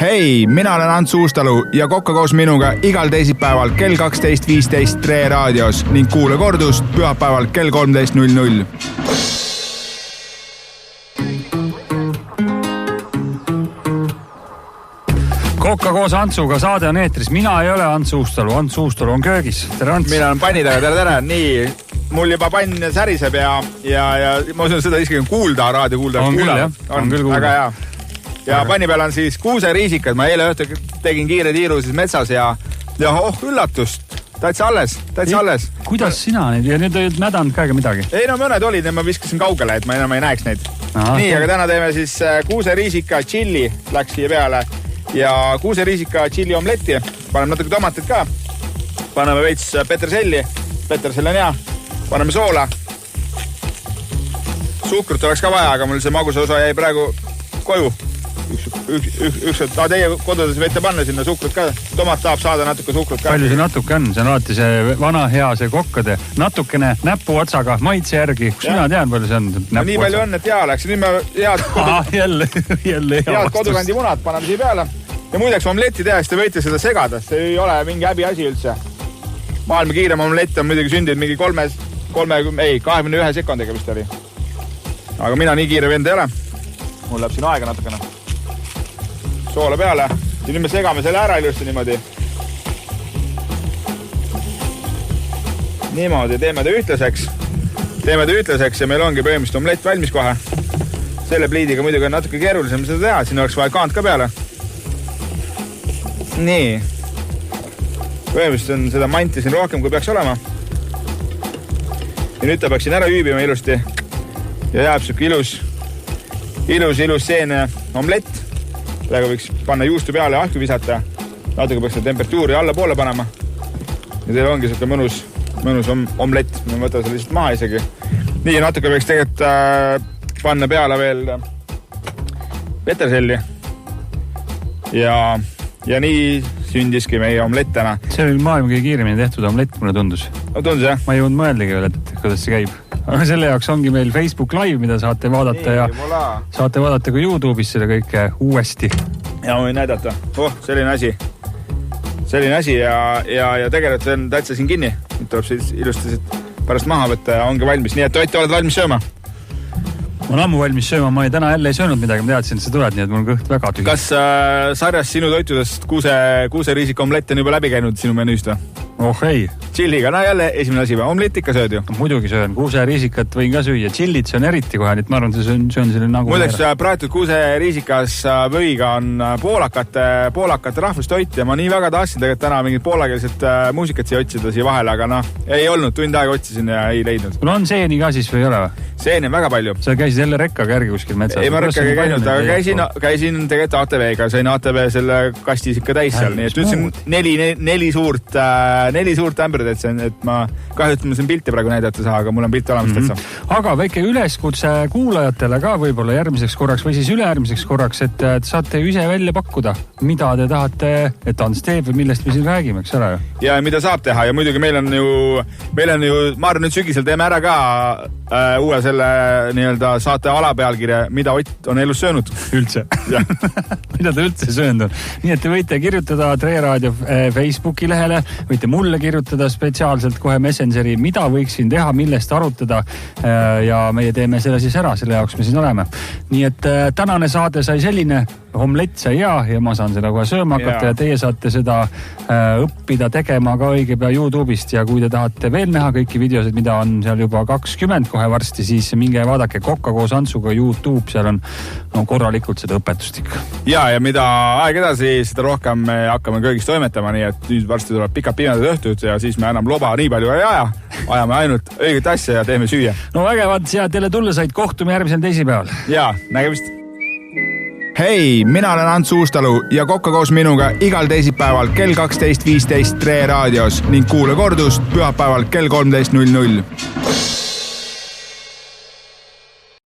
Hei, mina olen Ants Uustalu ja kokka koos minuga igal teisipäeval kell 12.15 Tre raadios ning kuule kordust pühapäeval kell 13.00. Kokka koos Antsuga, saade on eetris. Mina ei ole Ants Uustalu, Ants Uustalu on köögis. Tere, Ants. Mina olen panni taga, tere. Nii, mul juba pann säriseb ja ma usun, seda isegi kuulda, raadio kuulda. On küll, jah. On küll kuulda. Väga hea. Ja panni peal on siis kuuseriisikad. Ma eile õhtul tegin kiire tiiru siis metsas ja üllatust. Täitsa alles. Kuidas sina neid? Ja nüüd ei mädanud ka midagi? Ei, no mõned olid, ma viskasin kaugele, et ma enam ei näeks neid. Nii, aga täna teeme siis kuuseriisika chili läks siia peale. Ja kuuseriisika chili omletti. Paneme natuke tomatit ka. Paneme veits peterselli. Petersell on hea. Paneme soola. Suhkrut oleks ka vaja, aga mul see magusa osa jäi praegu koju. Teie kodudes võite panna sinna suhkrut ka. Tomat tahab saada natuke suhkrut ka. Palju see natuke on? See on alati see vana hea, see kokkade. Natukene näpu otsaga, maitse järgi. Kus mina tean, palju see on? No, nii palju on, et hea läks. Nüüd me head kodukandi munad paneme siia peale. Ja muideks omletti teha, siis te võite seda segada. See ei ole mingi häbi asi üldse. Maailma kiirem omlett on muidugi sündinud mingi 21 sekundiga vist oli. Aga mina nii kiire vend ei ole. Mul läheb siin aega natukene. Soola peale. Ja nüüd me segame selle ära ilusti niimoodi. Niimoodi, teeme ta ühtlaseks ja meil ongi põhimõtteliselt omlett valmis kohe. Selle pliidiga muidugi on natuke keerulisem seda teha, siin oleks vaja kaant ka peale. Nii. Põhimõtteliselt on seda manti siin rohkem, kui peaks olema. Ja nüüd ta peaks siin ära hüübima ilusti. Ja jääb siuke ilus seene omlett. Praegu võiks panna juustu peale ja ahju visata. Natuke peaks seda temperatuuri alla poole panema. Ja teil ongi siuke mõnus omlett. Ma võtan selle lihtsalt maha isegi. Nii, natuke võiks tegelikult panna peale veel peterselli. Ja nii sündiski meie omlett täna. See oli maailma kõige kiiremini tehtud omlett, mulle tundus. Tundus, jah? Ma ei jõudnud mõeldagi veel, et kuidas see käib. Aga selle jaoks ongi meil Facebook Live, mida saate vaadata ja saate vaadata ka YouTube'is selle kõike uuesti. Ja ma võin näidata. Selline asi ja tegelikult see on täitsa siin kinni. Nüüd tuleb siis ilusti pärast maha võtta ja ongi valmis. Nii et Ott, oled valmis sööma? Ma olen ammu valmis sööma, ma täna jälle ei söönud midagi, ma teadsin, et see tuled, nii et mul on kõht väga tühi. Kas sarjas sinu toitudest kuuseriisika omlett on juba läbi käinud sinu menüüst või? Ei. Chilliga, no jälle esimene asi või? Omlett ikka sööd ju? Muidugi söön, kuuseriisikat võin ka süüa. Chillit see on eriti kohe, nii et ma arvan, et söön selle nagu... Muideks praetud kuuseriisikas võiga on poolakate rahvustoit ja ma nii väga tahtsin tegelikult täna mingit poolakeelset muusikat siia otsida siia vahele, aga ei olnud, tund aega otsisin ja ei leidnud. No on seeni ka siis või ei ole või? Seeni on väga palju. Sa käisid jälle rekkaga järgi kuskil metsas? Ei, ma rekkaga ei käinud, aga käisin tegelikult ATV-ga, sain ATV selle kastis ikka täis seal, nii et ütlesin neli suurt ämbrid, et ma kahju, et ma siin pilti praegu näidata saa, aga mul on pilt olemas täitsa. Aga väike üleskutse kuulajatele ka võib-olla järgmiseks korraks või siis ülejärgmiseks korraks, et saate ise välja pakkuda, mida te tahate, et Ants teeb või millest me siin räägime, eks ole? Ja mida saab teha ja muidugi meil on ju, ma arvan, nüüd sügisel teeme ära ka uue selle nii-öelda saate alapealkirja, mida Ott on elus söönud. Üldse. Mida ta üldse söönud on. Nii et te võite kirjutada Tre Raadio Facebooki lehele, võite mulle kirjutada spetsiaalselt kohe Messengeri, mida võiksin teha, millest arutada ja meie teeme selle siis ära, selle jaoks me siin oleme. Nii et tänane saade sai selline, omlett sai hea ja ma saan seda kohe sööma hakata ja teie saate seda õppida tegema ka õige pea YouTube'ist ja kui te tahate veel näha kõiki videosid, mida on seal juba 20 kohe varsti, siis minge vaadake Kokka koos Antsuga YouTube, seal on korralikult seda õpetust ikka. Ja mida aeg edasi, seda rohkem me hakkame kõigist toimetama, nii et nüüd varsti tuleb pikad pimedad õhtud ja siis me enam loba nii palju ei aja, ajame ainult õiget asja ja teeme süüa. No vägevad, ja teile tulla said, kohtume järgmisel teisipäeval. Ja, nägemist. Hei, mina olen Ants Uustalu ja kokka koos minuga igal teisipäeval kell 12.15 Tre raadios ning kuule kordust pühapäeval kell 13.00.